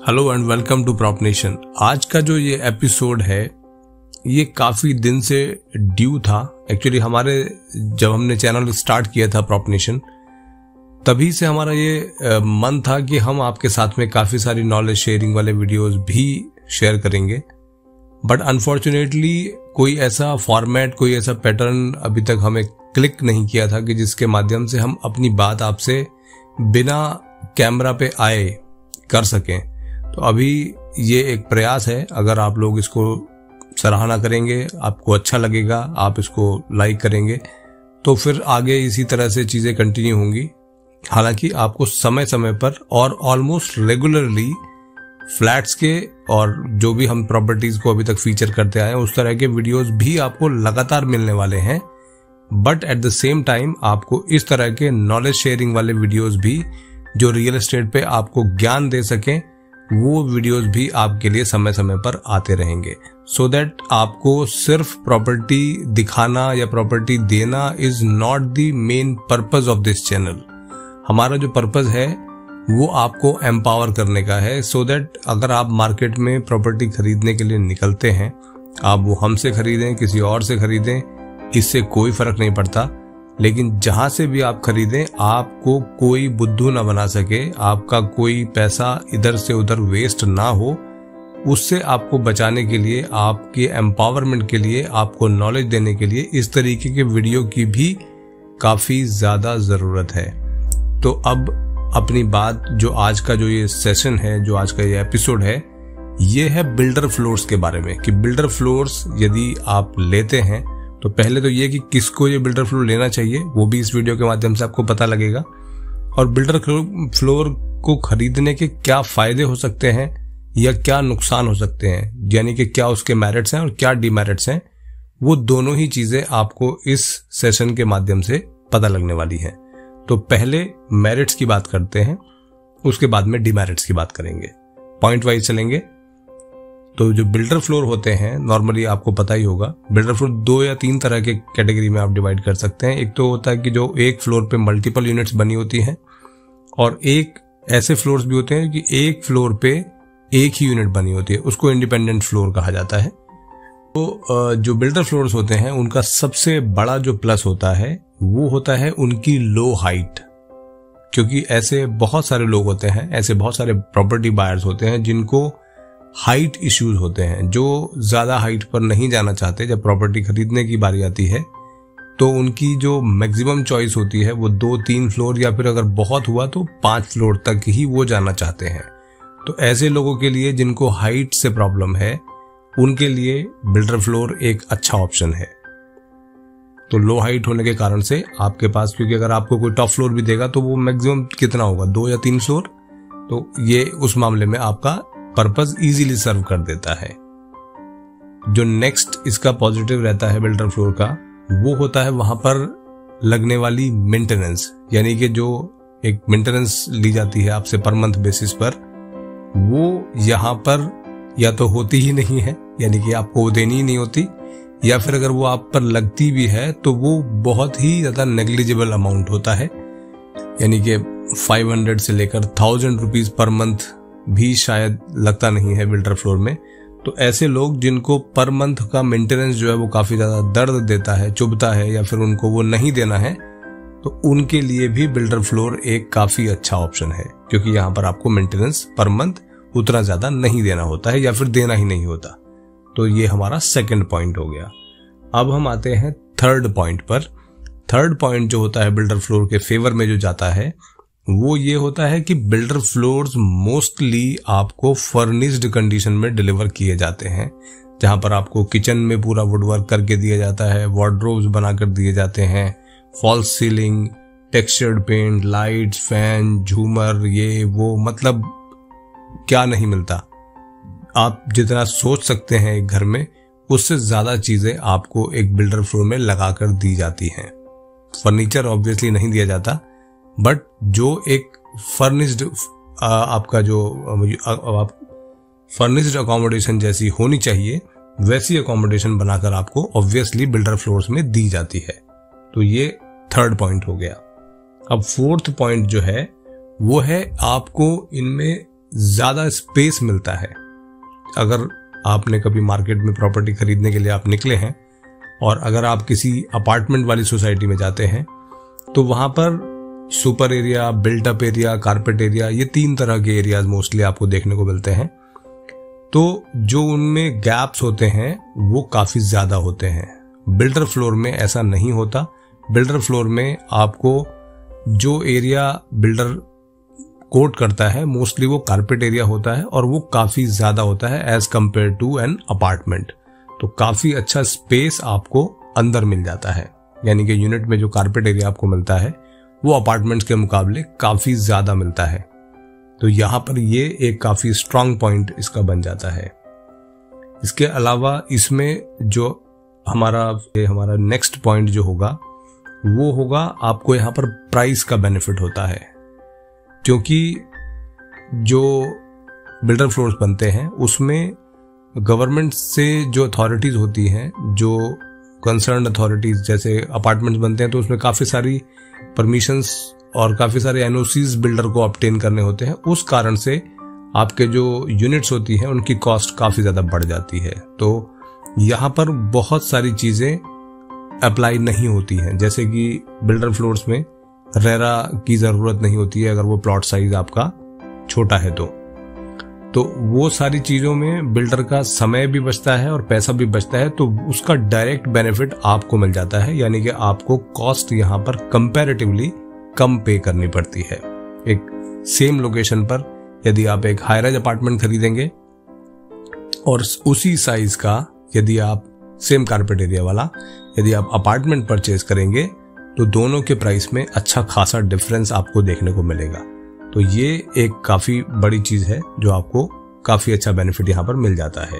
Hello and welcome to prop nation. आज का जो ये एपिसोड है ये काफ़ी दिन से ड्यू था। एक्चुअली हमारे जब हमने चैनल स्टार्ट किया था प्रॉप नेशन तभी से हमारा ये मन था कि हम आपके साथ में काफ़ी सारी नॉलेज शेयरिंग वाले वीडियोस भी शेयर करेंगे, बट अनफॉर्चुनेटली कोई ऐसा फॉर्मेट, कोई ऐसा पैटर्न अभी तक हमें क्लिक नहीं किया था कि जिसके माध्यम से हम अपनी बात आपसे बिना कैमरा पे आए कर सकें। तो अभी ये एक प्रयास है। अगर आप लोग इसको सराहना करेंगे, आपको अच्छा लगेगा, आप इसको लाइक करेंगे तो फिर आगे इसी तरह से चीज़ें कंटिन्यू होंगी। हालांकि आपको समय समय पर और ऑलमोस्ट रेगुलरली फ्लैट्स के और जो भी हम प्रॉपर्टीज को अभी तक फीचर करते आए हैं उस तरह के वीडियोस भी आपको लगातार मिलने वाले हैं, but at the same time आपको इस तरह के नॉलेज शेयरिंग वाले वीडियोस भी जो रियल एस्टेट पे आपको ज्ञान दे सकें वो वीडियोस भी आपके लिए समय समय पर आते रहेंगे, सो दैट आपको सिर्फ प्रॉपर्टी दिखाना या प्रॉपर्टी देना is not the main purpose of this channel. हमारा जो पर्पस है वो आपको एम्पावर करने का है, सो दैट अगर आप मार्केट में प्रॉपर्टी खरीदने के लिए निकलते हैं, आप वो हमसे खरीदें, किसी और से खरीदें, इससे कोई फर्क नहीं पड़ता। लेकिन जहां से भी आप खरीदें आपको कोई बुद्धू ना बना सके, आपका कोई पैसा इधर से उधर वेस्ट ना हो। उससे आपको बचाने के लिए, आपके एम्पावरमेंट के लिए, आपको नॉलेज देने के लिए इस तरीके के वीडियो की भी काफी ज्यादा जरूरत है। तो अब अपनी बात, जो आज का जो ये सेशन है, जो आज का ये एपिसोड है, ये है बिल्डर फ्लोर्स के बारे में। कि बिल्डर फ्लोर्स यदि आप लेते हैं तो पहले तो ये कि किसको ये बिल्डर फ्लोर लेना चाहिए वो भी इस वीडियो के माध्यम से आपको पता लगेगा, और बिल्डर फ्लोर को खरीदने के क्या फायदे हो सकते हैं या क्या नुकसान हो सकते हैं, यानी कि क्या उसके मेरिट्स हैं और क्या डिमेरिट्स हैं, वो दोनों ही चीजें आपको इस सेशन के माध्यम से पता लगने वाली हैं। तो पहले मेरिट्स की बात करते हैं, उसके बाद में डिमेरिट्स की बात करेंगे, पॉइंट वाइज चलेंगे। तो जो बिल्डर फ्लोर होते हैं नॉर्मली आपको पता ही होगा, बिल्डर फ्लोर 2 या 3 तरह के कैटेगरी में आप डिवाइड कर सकते हैं। एक तो होता है कि जो एक फ्लोर पे मल्टीपल यूनिट्स बनी होती हैं, और एक ऐसे फ्लोर्स भी होते हैं कि एक फ्लोर पे एक ही यूनिट बनी होती है, उसको इंडिपेंडेंट फ्लोर कहा जाता है। तो जो बिल्डर फ्लोर्स होते हैं उनका सबसे बड़ा जो प्लस होता है वो होता है उनकी लो हाइट। क्योंकि ऐसे बहुत सारे लोग होते हैं, ऐसे बहुत सारे प्रॉपर्टी बायर्स होते हैं जिनको हाइट इश्यूज होते हैं, जो ज्यादा हाइट पर नहीं जाना चाहते। जब प्रॉपर्टी खरीदने की बारी आती है तो उनकी जो मैक्सिमम चॉइस होती है वो 2-3 फ्लोर या फिर अगर बहुत हुआ तो 5 फ्लोर तक ही वो जाना चाहते हैं। तो ऐसे लोगों के लिए जिनको हाइट से प्रॉब्लम है उनके लिए बिल्डर फ्लोर एक अच्छा ऑप्शन है। तो लो हाइट होने के कारण से आपके पास, क्योंकि अगर आपको कोई टॉप फ्लोर भी देगा तो वो मैक्सिमम कितना होगा, 2 या 3 फ्लोर, तो ये उस मामले में आपका पर्पस इजीली सर्व कर देता है। जो नेक्स्ट इसका पॉजिटिव रहता है बिल्डर फ्लोर का, वो होता है वहां पर लगने वाली मेंटेनेंस। यानी कि जो एक मेंटेनेंस ली जाती है आपसे पर मंथ बेसिस पर, वो यहां पर या तो होती ही नहीं है, यानी कि आपको वो देनी ही नहीं होती, या फिर अगर वो आप पर लगती भी है तो वो बहुत ही ज्यादा नेग्लिजिबल अमाउंट होता है। यानी कि 500 से लेकर 1000 रुपीज पर मंथ भी शायद लगता नहीं है बिल्डर फ्लोर में। तो ऐसे लोग जिनको पर मंथ का मेंटेनेंस जो है वो काफी ज्यादा दर्द देता है, चुभता है, या फिर उनको वो नहीं देना है, तो उनके लिए भी बिल्डर फ्लोर एक काफी अच्छा ऑप्शन है। क्योंकि यहाँ पर आपको मेंटेनेंस पर मंथ उतना ज्यादा नहीं देना होता है या फिर देना ही नहीं होता। तो ये हमारा सेकंड पॉइंट हो गया। अब हम आते हैं थर्ड पॉइंट पर। थर्ड पॉइंट जो होता है बिल्डर फ्लोर के फेवर में जो जाता है वो ये होता है कि बिल्डर फ्लोर्स मोस्टली आपको फर्निश्ड कंडीशन में डिलीवर किए जाते हैं, जहां पर आपको किचन में पूरा वुडवर्क करके दिया जाता है, वार्डरोब्स बनाकर दिए जाते हैं, false ceiling, textured paint, lights, fan, झूमर, ये वो, मतलब क्या नहीं मिलता। आप जितना सोच सकते हैं एक घर में, उससे ज्यादा चीजें आपको एक बिल्डर फ्लोर में लगाकर दी जाती हैं। फर्नीचर ऑब्वियसली नहीं दिया जाता, बट जो एक फर्निश्ड आपका जो आप फर्निश्ड अकोमोडेशन जैसी होनी चाहिए वैसी अकोमोडेशन बनाकर आपको ऑब्वियसली बिल्डर फ्लोर्स में दी जाती है। तो ये थर्ड पॉइंट हो गया। अब फोर्थ पॉइंट जो है वो है आपको इनमें ज़्यादा स्पेस मिलता है। अगर आपने कभी मार्केट में प्रॉपर्टी खरीदने के लिए आप निकले हैं और अगर आप किसी अपार्टमेंट वाली सोसाइटी में जाते हैं तो वहाँ पर super area, built up area, carpet area, ये 3 तरह के एरियाज मोस्टली आपको देखने को मिलते हैं। तो जो उनमें गैप्स होते हैं वो काफ़ी ज़्यादा होते हैं। बिल्डर फ्लोर में ऐसा नहीं होता। बिल्डर फ्लोर में आपको जो एरिया बिल्डर कोट करता है मोस्टली वो कारपेट एरिया होता है और वो काफ़ी ज़्यादा होता है as compare to an apartment. तो काफ़ी अच्छा स्पेस आपको अंदर मिल जाता है, यानी कि यूनिट में जो कारपेट एरिया आपको मिलता है वो अपार्टमेंट्स के मुकाबले काफ़ी ज़्यादा मिलता है। तो यहाँ पर ये एक काफ़ी स्ट्रांग पॉइंट इसका बन जाता है। इसके अलावा इसमें जो हमारा नेक्स्ट पॉइंट जो होगा वो होगा आपको यहाँ पर प्राइस का बेनिफिट होता है, क्योंकि जो बिल्डर फ्लोर्स बनते हैं उसमें गवर्नमेंट से जो अथॉरिटीज़ होती हैं, जो कंसर्न अथॉरिटीज़, जैसे अपार्टमेंट्स बनते हैं तो उसमें काफ़ी सारी परमिशंस और काफ़ी सारे एनओसीज बिल्डर को ऑब्टेन करने होते हैं। उस कारण से आपके जो यूनिट्स होती हैं उनकी कॉस्ट काफ़ी ज़्यादा बढ़ जाती है। तो यहाँ पर बहुत सारी चीज़ें अप्लाई नहीं होती हैं, जैसे कि बिल्डर फ्लोर्स में रेरा की ज़रूरत नहीं होती है अगर वो प्लॉट साइज आपका छोटा है तो वो सारी चीज़ों में बिल्डर का समय भी बचता है और पैसा भी बचता है। तो उसका डायरेक्ट बेनिफिट आपको मिल जाता है, यानी कि आपको कॉस्ट यहाँ पर कंपैरेटिवली कम पे करनी पड़ती है। एक सेम लोकेशन पर यदि आप एक हाई राइज अपार्टमेंट खरीदेंगे और उसी साइज का यदि आप सेम कारपेट एरिया वाला यदि आप अपार्टमेंट परचेज करेंगे तो दोनों के प्राइस में अच्छा खासा डिफरेंस आपको देखने को मिलेगा। तो ये एक काफ़ी बड़ी चीज़ है जो आपको काफ़ी अच्छा बेनिफिट यहाँ पर मिल जाता है।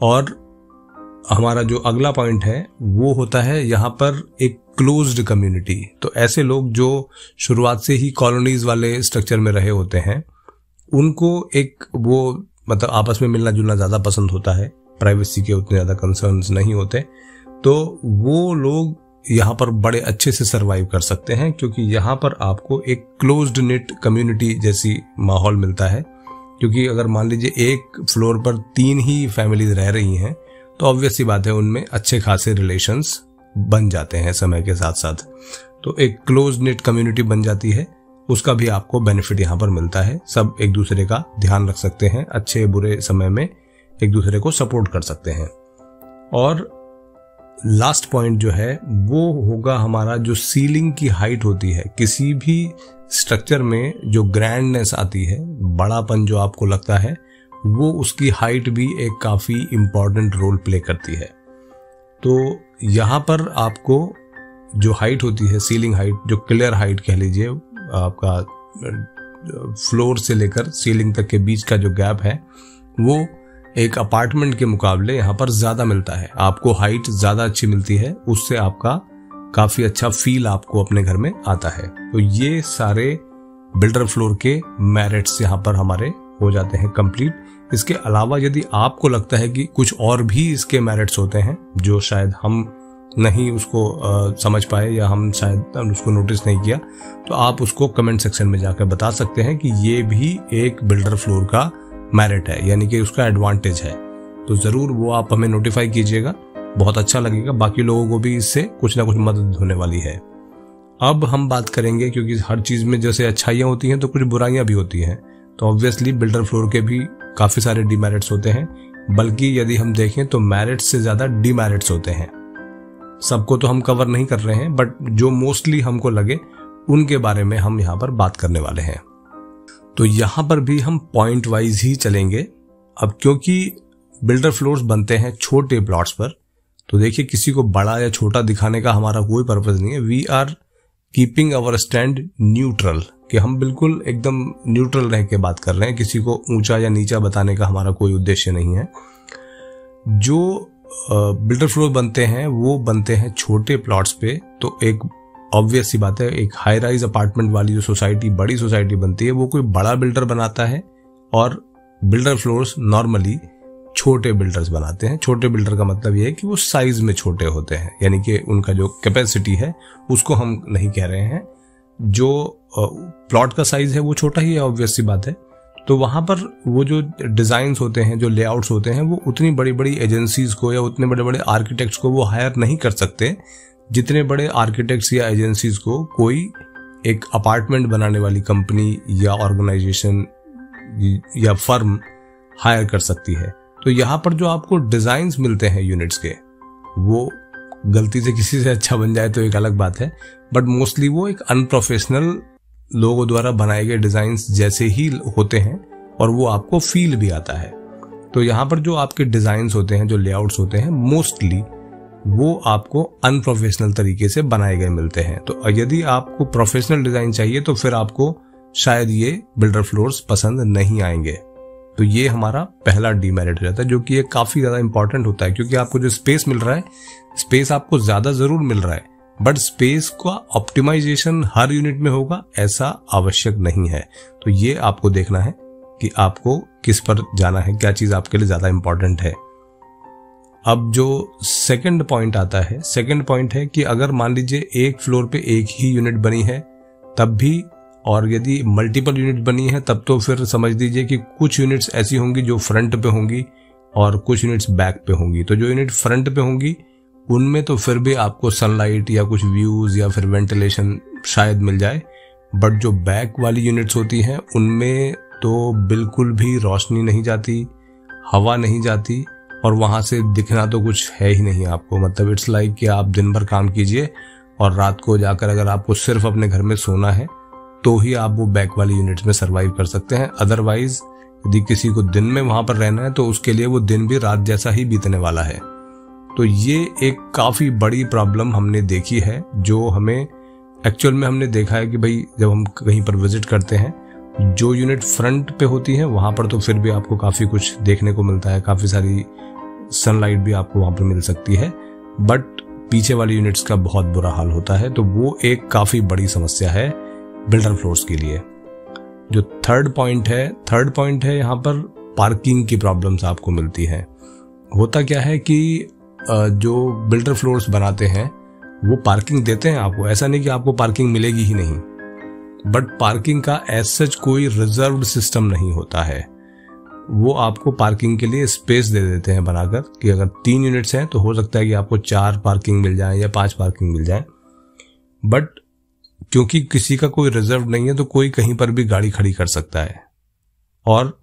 और हमारा जो अगला पॉइंट है वो होता है यहाँ पर एक क्लोज्ड कम्युनिटी। तो ऐसे लोग जो शुरुआत से ही कॉलोनीज वाले स्ट्रक्चर में रहे होते हैं उनको एक वो मतलब आपस में मिलना जुलना ज़्यादा पसंद होता है, प्राइवेसी के उतने ज़्यादा कंसर्न्स नहीं होते, तो वो लोग यहाँ पर बड़े अच्छे से सरवाइव कर सकते हैं, क्योंकि यहाँ पर आपको एक क्लोज्ड निट कम्युनिटी जैसी माहौल मिलता है। क्योंकि अगर मान लीजिए एक फ्लोर पर 3 ही फैमिलीज रह रही हैं तो ऑब्वियस सी बात है उनमें अच्छे खासे रिलेशंस बन जाते हैं समय के साथ साथ। तो एक क्लोज्ड निट कम्युनिटी बन जाती है, उसका भी आपको बेनिफिट यहाँ पर मिलता है। सब एक दूसरे का ध्यान रख सकते हैं, अच्छे बुरे समय में एक दूसरे को सपोर्ट कर सकते हैं। और लास्ट पॉइंट जो है वो होगा हमारा जो सीलिंग की हाइट होती है। किसी भी स्ट्रक्चर में जो ग्रैंडनेस आती है, बड़ापन जो आपको लगता है, वो उसकी हाइट भी एक काफ़ी इम्पॉर्टेंट रोल प्ले करती है। तो यहाँ पर आपको जो हाइट होती है, सीलिंग हाइट, जो क्लियर हाइट कह लीजिए, आपका फ्लोर से लेकर सीलिंग तक के बीच का जो गैप है वो एक अपार्टमेंट के मुकाबले यहाँ पर ज़्यादा मिलता है। आपको हाइट ज़्यादा अच्छी मिलती है, उससे आपका काफ़ी अच्छा फील आपको अपने घर में आता है। तो ये सारे बिल्डर फ्लोर के मेरिट्स यहाँ पर हमारे हो जाते हैं कंप्लीट। इसके अलावा यदि आपको लगता है कि कुछ और भी इसके मेरिट्स होते हैं जो शायद हम नहीं उसको समझ पाए या हम शायद उसको नोटिस नहीं किया, तो आप उसको कमेंट सेक्शन में जाकर बता सकते हैं कि ये भी एक बिल्डर फ्लोर का मेरिट है, यानी कि उसका एडवांटेज है। तो ज़रूर वो आप हमें नोटिफाई कीजिएगा, बहुत अच्छा लगेगा, बाकी लोगों को भी इससे कुछ ना कुछ मदद होने वाली है। अब हम बात करेंगे, क्योंकि हर चीज़ में जैसे अच्छाइयाँ होती हैं तो कुछ बुराइयाँ भी होती हैं, तो ऑब्वियसली बिल्डर फ्लोर के भी काफ़ी सारे डीमेरिट्स होते हैं, बल्कि यदि हम देखें तो मेरिट्स से ज़्यादा डीमेरिट्स होते हैं। सबको तो हम कवर नहीं कर रहे हैं, बट जो मोस्टली हमको लगे उनके बारे में हम यहाँ पर बात करने वाले हैं। तो यहाँ पर भी हम पॉइंट वाइज ही चलेंगे अब, क्योंकि बिल्डर फ्लोर्स बनते हैं छोटे प्लॉट्स पर। तो देखिए, किसी को बड़ा या छोटा दिखाने का हमारा कोई पर्पज नहीं है। We are keeping our stand neutral, कि हम बिल्कुल एकदम न्यूट्रल रह के बात कर रहे हैं, किसी को ऊंचा या नीचा बताने का हमारा कोई उद्देश्य नहीं है। जो बिल्डर फ्लोर बनते हैं वो बनते हैं छोटे प्लॉट्स पे। तो एक ऑब्वियस सी बात है, एक हाई राइज अपार्टमेंट वाली जो सोसाइटी, बड़ी सोसाइटी बनती है, वो कोई बड़ा बिल्डर बनाता है, और बिल्डर फ्लोर्स नॉर्मली छोटे बिल्डर्स बनाते हैं। छोटे बिल्डर का मतलब ये है कि वो साइज में छोटे होते हैं, यानी कि उनका जो कैपेसिटी है उसको हम नहीं कह रहे हैं। जो प्लॉट का साइज है वो छोटा ही है, ऑब्वियस सी बात है, तो वहां पर वो जो डिजाइन्स होते हैं, जो लेआउट्स होते हैं, वो उतनी बड़ी बड़ी एजेंसीज को या उतने बड़े बड़े आर्किटेक्ट्स को वो हायर नहीं कर सकते जितने बड़े आर्किटेक्ट्स या एजेंसीज को कोई एक अपार्टमेंट बनाने वाली कंपनी या ऑर्गेनाइजेशन या फर्म हायर कर सकती है। तो यहाँ पर जो आपको डिजाइन्स मिलते हैं यूनिट्स के, वो गलती से किसी से अच्छा बन जाए तो एक अलग बात है, बट मोस्टली वो एक अनप्रोफेशनल लोगों द्वारा बनाए गए डिजाइन्स जैसे ही होते हैं और वो आपको फील भी आता है। तो यहाँ पर जो आपके डिजाइन्स होते हैं, जो लेआउट्स होते हैं, मोस्टली वो आपको अनप्रोफेशनल तरीके से बनाए गए मिलते हैं। तो यदि आपको प्रोफेशनल डिजाइन चाहिए तो फिर आपको शायद ये बिल्डर फ्लोर्स पसंद नहीं आएंगे। तो ये हमारा पहला डीमेरिट हो जाता है, जो कि ये काफी ज्यादा इंपॉर्टेंट होता है, क्योंकि आपको जो स्पेस मिल रहा है, स्पेस आपको ज्यादा जरूर मिल रहा है, बट स्पेस का ऑप्टिमाइजेशन हर यूनिट में होगा ऐसा आवश्यक नहीं है। तो ये आपको देखना है कि आपको किस पर जाना है, क्या चीज आपके लिए ज्यादा इंपॉर्टेंट है। अब जो सेकंड पॉइंट आता है, सेकंड पॉइंट है कि अगर मान लीजिए एक फ्लोर पे एक ही यूनिट बनी है तब भी, और यदि मल्टीपल यूनिट बनी है तब तो फिर समझ लीजिए कि कुछ यूनिट्स ऐसी होंगी जो फ्रंट पे होंगी और कुछ यूनिट्स बैक पे होंगी। तो जो यूनिट फ्रंट पे होंगी उनमें तो फिर भी आपको सनलाइट या कुछ व्यूज या फिर वेंटिलेशन शायद मिल जाए, बट जो बैक वाली यूनिट्स होती हैं उनमें तो बिल्कुल भी रोशनी नहीं जाती, हवा नहीं जाती, और वहां से दिखना तो कुछ है ही नहीं आपको। मतलब इट्स लाइक कि आप दिन भर काम कीजिए और रात को जाकर अगर आपको सिर्फ अपने घर में सोना है तो ही आप वो बैक वाली यूनिट्स में सरवाइव कर सकते हैं। अदरवाइज यदि किसी को दिन में वहां पर रहना है तो उसके लिए वो दिन भी रात जैसा ही बीतने वाला है। तो ये एक काफी बड़ी प्रॉब्लम हमने देखी है, जो हमें एक्चुअल में हमने देखा है कि भाई जब हम कहीं पर विजिट करते हैं, जो यूनिट फ्रंट पे होती है वहां पर तो फिर भी आपको काफी कुछ देखने को मिलता है, काफी सारी सनलाइट भी आपको वहां पर मिल सकती है, बट पीछे वाली यूनिट्स का बहुत बुरा हाल होता है। तो वो एक काफी बड़ी समस्या है बिल्डर फ्लोर्स के लिए। जो थर्ड पॉइंट है यहाँ पर पार्किंग की प्रॉब्लम्स आपको मिलती है। होता क्या है कि जो बिल्डर फ्लोर्स बनाते हैं वो पार्किंग देते हैं आपको, ऐसा नहीं कि आपको पार्किंग मिलेगी ही नहीं, बट पार्किंग का एज सच कोई रिजर्व्ड सिस्टम नहीं होता है। वो आपको पार्किंग के लिए स्पेस दे देते हैं बनाकर कि अगर 3 यूनिट्स हैं तो हो सकता है कि आपको 4 पार्किंग मिल जाए या 5 पार्किंग मिल जाए, बट क्योंकि किसी का कोई रिजर्व नहीं है तो कोई कहीं पर भी गाड़ी खड़ी कर सकता है, और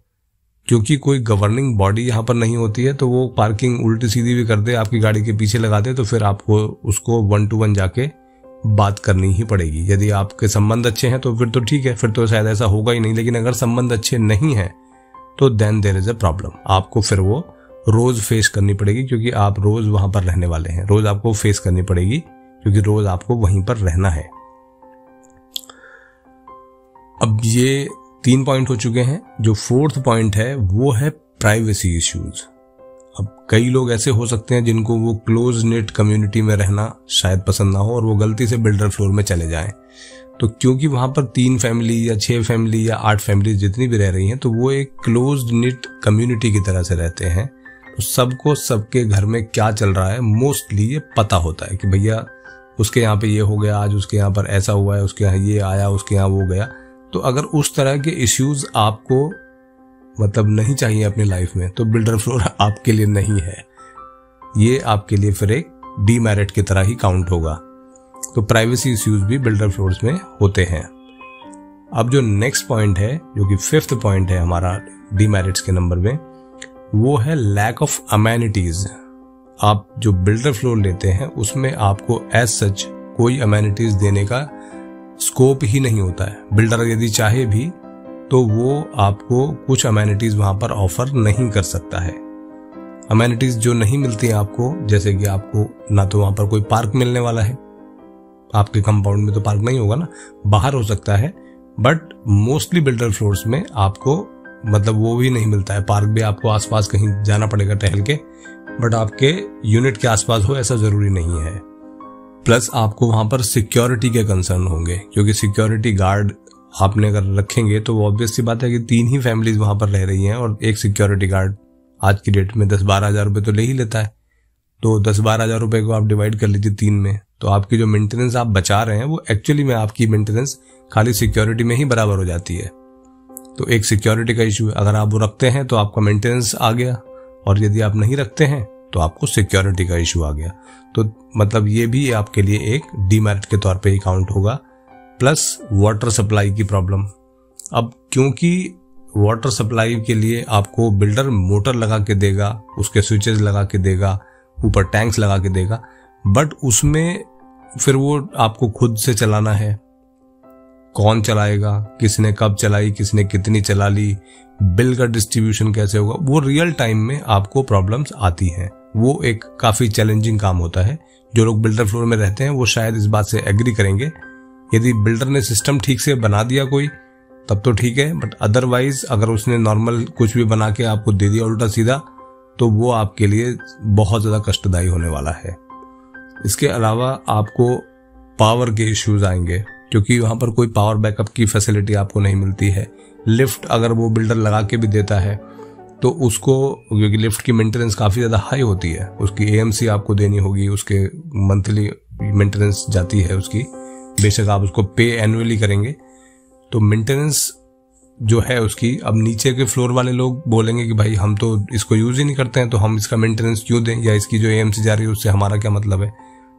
क्योंकि कोई गवर्निंग बॉडी यहाँ पर नहीं होती है तो वो पार्किंग उल्टी सीधी भी कर दे, आपकी गाड़ी के पीछे लगा दे, तो फिर आपको उसको 1 to 1 जाके बात करनी ही पड़ेगी। यदि आपके संबंध अच्छे हैं तो फिर तो ठीक है, फिर तो शायद ऐसा होगा ही नहीं, लेकिन अगर संबंध अच्छे नहीं है तो then there is a problem. आपको फिर वो रोज फेस करनी पड़ेगी, क्योंकि आप रोज वहां पर रहने वाले हैं, रोज आपको फेस करनी पड़ेगी क्योंकि रोज आपको वहीं पर रहना है। अब ये 3 पॉइंट हो चुके हैं। जो 4th पॉइंट है वो है प्राइवेसी इश्यूज। अब कई लोग ऐसे हो सकते हैं जिनको वो क्लोज नेट कम्युनिटी में रहना शायद पसंद ना हो और वो गलती से बिल्डर फ्लोर में चले जाएं। तो क्योंकि वहां पर 3 फैमिली या 6 फैमिली या 8 फैमिली जितनी भी रह रही हैं, तो वो एक क्लोज्ड नेट कम्युनिटी की तरह से रहते हैं। तो सबको सबके घर में क्या चल रहा है मोस्टली ये पता होता है कि भैया उसके यहाँ पे ये हो गया, आज उसके यहाँ पर ऐसा हुआ है, उसके यहाँ ये आया, उसके यहाँ वो गया। तो अगर उस तरह के इश्यूज आपको मतलब नहीं चाहिए अपनी लाइफ में, तो बिल्डर फ्लोर आपके लिए नहीं है। ये आपके लिए फिर एक डीमेरिट की तरह ही काउंट होगा। तो प्राइवेसी इश्यूज भी बिल्डर फ्लोर्स में होते हैं। अब जो नेक्स्ट पॉइंट है, जो कि 5th पॉइंट है हमारा डीमेरिट्स के नंबर में, वो है लैक ऑफ अमेनिटीज। आप जो बिल्डर फ्लोर लेते हैं उसमें आपको एज सच कोई अमेनिटीज देने का स्कोप ही नहीं होता है। बिल्डर यदि चाहे भी तो वो आपको कुछ अमेनिटीज वहां पर ऑफर नहीं कर सकता है। अमेनिटीज जो नहीं मिलती हैं आपको, जैसे कि आपको ना तो वहां पर कोई पार्क मिलने वाला है, आपके कंपाउंड में तो पार्क नहीं होगा ना, बाहर हो सकता है, बट मोस्टली बिल्डर फ्लोर्स में आपको मतलब वो भी नहीं मिलता है। पार्क भी आपको आसपास कहीं जाना पड़ेगा टहल के, बट आपके यूनिट के आसपास हो ऐसा जरूरी नहीं है। प्लस आपको वहां पर सिक्योरिटी के कंसर्न होंगे, क्योंकि सिक्योरिटी गार्ड आपने अगर रखेंगे तो ऑब्वियस सी बात है कि 3 ही फैमिलीज वहां पर रह रही हैं और एक सिक्योरिटी गार्ड आज की डेट में 10-12 हजार रुपए तो ले ही लेता है। तो 10-12 हजार रुपए को आप डिवाइड कर लीजिए 3 में, तो आपकी जो मेंटेनेंस आप बचा रहे हैं वो एक्चुअली में आपकी मेंटेनेंस खाली सिक्योरिटी में ही बराबर हो जाती है। तो एक सिक्योरिटी का इशू है। अगर आप वो रखते हैं तो आपका मेंटेनेंस आ गया, और यदि आप नहीं रखते हैं तो आपको सिक्योरिटी का इशू आ गया। तो मतलब ये भी आपके लिए एक डीमेरिट के तौर पे ही काउंट होगा। प्लस वाटर सप्लाई की प्रॉब्लम। अब क्योंकि वाटर सप्लाई के लिए आपको बिल्डर मोटर लगा के देगा, उसके स्विचेस लगा के देगा, ऊपर टैंक्स लगा के देगा, बट उसमें फिर वो आपको खुद से चलाना है। कौन चलाएगा, किसने कब चलाई, किसने कितनी चला ली, बिल का डिस्ट्रीब्यूशन कैसे होगा, वो रियल टाइम में आपको प्रॉब्लम्स आती हैं। वो एक काफी चैलेंजिंग काम होता है। जो लोग बिल्डर फ्लोर में रहते हैं वो शायद इस बात से एग्री करेंगे। यदि बिल्डर ने सिस्टम ठीक से बना दिया कोई तब तो ठीक है, बट अदरवाइज अगर उसने नॉर्मल कुछ भी बना के आपको दे दिया उल्टा सीधा, तो वो आपके लिए बहुत ज्यादा कष्टदायी होने वाला है। इसके अलावा आपको पावर के इश्यूज आएंगे, क्योंकि वहां पर कोई पावर बैकअप की फैसिलिटी आपको नहीं मिलती है। लिफ्ट अगर वो बिल्डर लगा के भी देता है तो उसको, क्योंकि लिफ्ट की मेंटेनेंस काफी ज्यादा हाई होती है, उसकी एएमसी आपको देनी होगी, उसके मंथली मेंटेनेंस जाती है उसकी। बेशक आप उसको पे एनुअली करेंगे तो मेंटेनेंस जो है उसकी, अब नीचे के फ्लोर वाले लोग बोलेंगे कि भाई हम तो इसको यूज ही नहीं करते हैं तो हम इसका मेंटेनेंस क्यों दें, या इसकी जो एएमसी जा रही है उससे हमारा क्या मतलब है।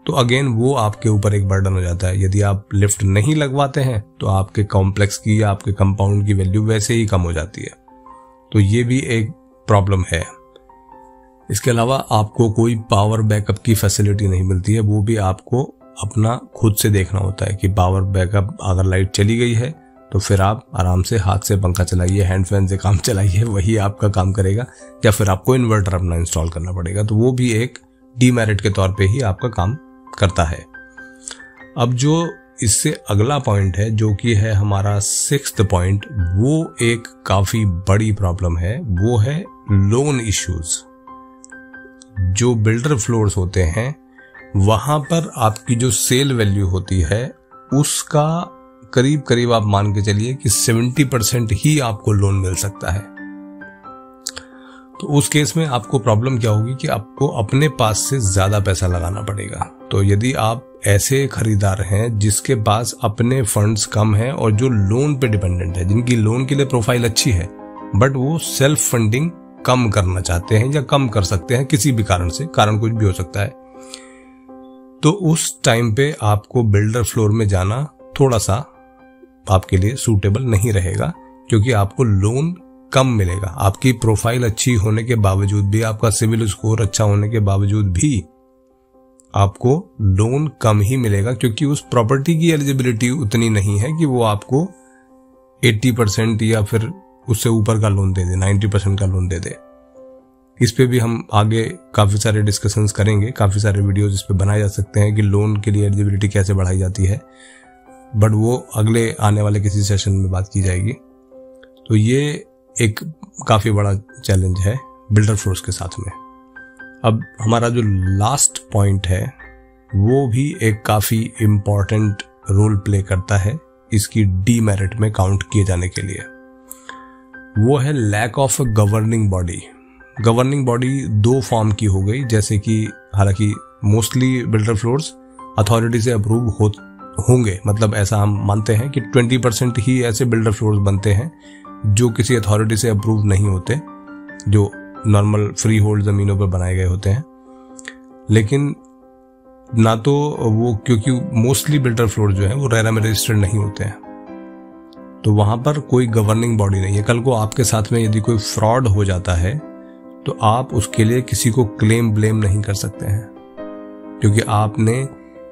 तो अगेन वो आपके ऊपर एक बर्डन हो जाता है। यदि आप लिफ्ट नहीं लगवाते हैं तो आपके कॉम्प्लेक्स की या आपके कंपाउंड की वैल्यू वैसे ही कम हो जाती है। तो ये भी एक प्रॉब्लम है। इसके अलावा आपको कोई पावर बैकअप की फैसिलिटी नहीं मिलती है। वो भी आपको अपना खुद से देखना होता है कि पावर बैकअप, अगर लाइट चली गई है तो फिर आप आराम से हाथ से पंखा चलाइए, हैंड फैन से काम चलाइए, वही आपका काम करेगा, या फिर आपको इन्वर्टर अपना इंस्टॉल करना पड़ेगा। तो वो भी एक डीमेरिट के तौर पे ही आपका काम करता है। अब जो इससे अगला पॉइंट है, जो कि है हमारा 6th पॉइंट, वो एक काफी बड़ी प्रॉब्लम है। वो है लोन इश्यूज। जो बिल्डर फ्लोर्स होते हैं वहां पर आपकी जो सेल वैल्यू होती है उसका करीब करीब आप मान के चलिए कि 70% ही आपको लोन मिल सकता है। तो उस केस में आपको प्रॉब्लम क्या होगी कि आपको अपने पास से ज्यादा पैसा लगाना पड़ेगा। तो यदि आप ऐसे खरीदार हैं जिसके पास अपने फंड्स कम हैं और जो लोन पे डिपेंडेंट है, जिनकी लोन के लिए प्रोफाइल अच्छी है बट वो सेल्फ फंडिंग कम करना चाहते हैं या कम कर सकते हैं किसी भी कारण से, कारण कुछ भी हो सकता है, तो उस टाइम पे आपको बिल्डर फ्लोर में जाना थोड़ा सा आपके लिए सूटेबल नहीं रहेगा, क्योंकि आपको लोन कम मिलेगा। आपकी प्रोफाइल अच्छी होने के बावजूद भी, आपका सिविल स्कोर अच्छा होने के बावजूद भी आपको लोन कम ही मिलेगा, क्योंकि उस प्रॉपर्टी की एलिजिबिलिटी उतनी नहीं है कि वो आपको 80% या फिर उससे ऊपर का लोन दे दे, 90% का लोन दे दे। इस पे भी हम आगे काफी सारे डिस्कशंस करेंगे, काफी सारे वीडियोस इस पे बनाए जा सकते हैं कि लोन के लिए एलिजिबिलिटी कैसे बढ़ाई जाती है, बट वो अगले आने वाले किसी सेशन में बात की जाएगी। तो ये एक काफी बड़ा चैलेंज है बिल्डर फ्लोर्स के साथ में। अब हमारा जो लास्ट पॉइंट है वो भी एक काफी इंपॉर्टेंट रोल प्ले करता है इसकी डीमेरिट में काउंट किए जाने के लिए। वो है lack of a governing body. Governing body 2 form की हो गई, जैसे कि हालांकि मोस्टली बिल्डर फ्लोर्स अथॉरिटी से अप्रूव होंगे, मतलब ऐसा हम मानते हैं कि 20% ही ऐसे बिल्डर फ्लोर्स बनते हैं जो किसी अथॉरिटी से अप्रूव नहीं होते, जो नॉर्मल फ्री होल्ड जमीनों पर बनाए गए होते हैं। लेकिन ना तो वो, क्योंकि मोस्टली बिल्डर फ्लोर जो है वो रेरा में रजिस्टर्ड नहीं होते हैं, तो वहां पर कोई गवर्निंग बॉडी नहीं है। कल को आपके साथ में यदि कोई फ्रॉड हो जाता है तो आप उसके लिए किसी को ब्लेम नहीं कर सकते हैं, क्योंकि आपने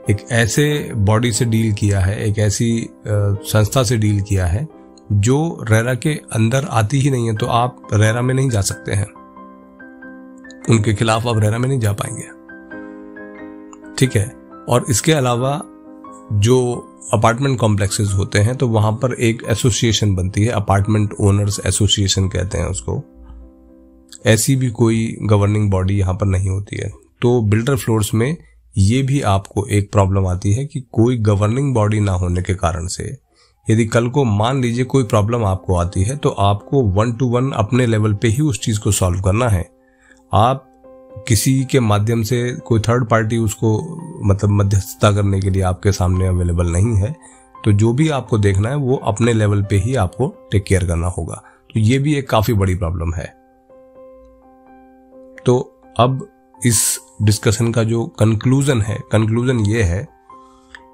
एक ऐसे बॉडी से डील किया है, एक ऐसी संस्था से डील किया है जो रेरा के अंदर आती ही नहीं है। तो आप रेरा में नहीं जा सकते हैं, उनके खिलाफ आप रेरा में नहीं जा पाएंगे, ठीक है। और इसके अलावा जो अपार्टमेंट कॉम्प्लेक्सेस होते हैं तो वहां पर एक एसोसिएशन बनती है, अपार्टमेंट ओनर्स एसोसिएशन कहते हैं उसको। ऐसी भी कोई गवर्निंग बॉडी यहां पर नहीं होती है। तो बिल्डर फ्लोर्स में ये भी आपको एक प्रॉब्लम आती है कि कोई गवर्निंग बॉडी ना होने के कारण से यदि कल को मान लीजिए कोई प्रॉब्लम आपको आती है तो आपको 1-to-1 अपने लेवल पे ही उस चीज को सॉल्व करना है। आप किसी के माध्यम से, कोई थर्ड पार्टी उसको मतलब मध्यस्थता करने के लिए आपके सामने अवेलेबल नहीं है। तो जो भी आपको देखना है वो अपने लेवल पे ही आपको टेक केयर करना होगा। तो ये भी एक काफी बड़ी प्रॉब्लम है। तो अब इस डिस्कशन का जो कंक्लूजन ये है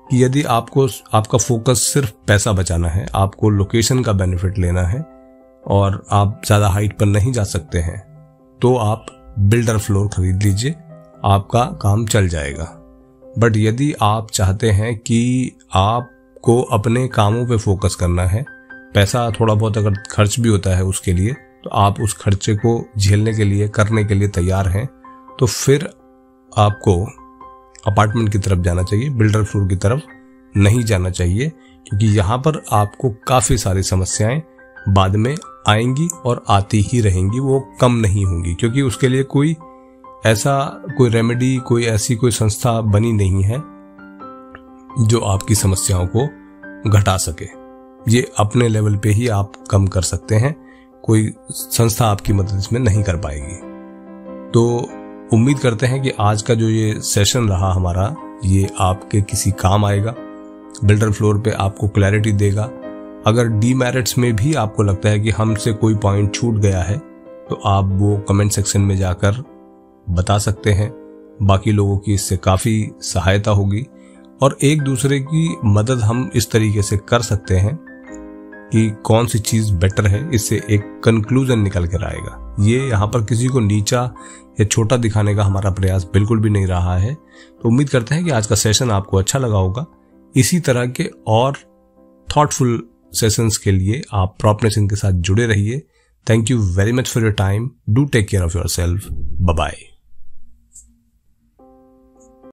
कि यदि आपका फोकस सिर्फ पैसा बचाना है, आपको लोकेशन का बेनिफिट लेना है और आप ज्यादा हाइट पर नहीं जा सकते हैं, तो आप बिल्डर फ्लोर खरीद लीजिए, आपका काम चल जाएगा। बट यदि आप चाहते हैं कि आपको अपने कामों पे फोकस करना है, पैसा थोड़ा बहुत अगर खर्च भी होता है उसके लिए, तो आप उस खर्चे को झेलने के लिए, करने के लिए तैयार हैं, तो फिर आपको अपार्टमेंट की तरफ जाना चाहिए, बिल्डर फ्लोर की तरफ नहीं जाना चाहिए, क्योंकि यहां पर आपको काफी सारी समस्याएं बाद में आएंगी और आती ही रहेंगी, वो कम नहीं होंगी, क्योंकि उसके लिए कोई रेमेडी, कोई ऐसी कोई संस्था बनी नहीं है जो आपकी समस्याओं को घटा सके। ये अपने लेवल पे ही आप कम कर सकते हैं, कोई संस्था आपकी मदद इसमें नहीं कर पाएगी। तो उम्मीद करते हैं कि आज का जो ये सेशन रहा हमारा, ये आपके किसी काम आएगा, बिल्डर फ्लोर पे आपको क्लैरिटी देगा। अगर डीमेरिट्स में भी आपको लगता है कि हमसे कोई पॉइंट छूट गया है, तो आप वो कमेंट सेक्शन में जाकर बता सकते हैं। बाकी लोगों की इससे काफी सहायता होगी और एक दूसरे की मदद हम इस तरीके से कर सकते हैं कि कौन सी चीज बेटर है, इससे एक कंक्लूजन निकल कर आएगा। ये यहाँ पर किसी को नीचा या छोटा दिखाने का हमारा प्रयास बिल्कुल भी नहीं रहा है। तो उम्मीद करते हैं कि आज का सेशन आपको अच्छा लगा होगा। इसी तरह के और थॉटफुल सेशंस के लिए आप प्रॉपनेशन के साथ जुड़े रहिए। Thank you very much for your time. Do take care of yourself. Bye bye.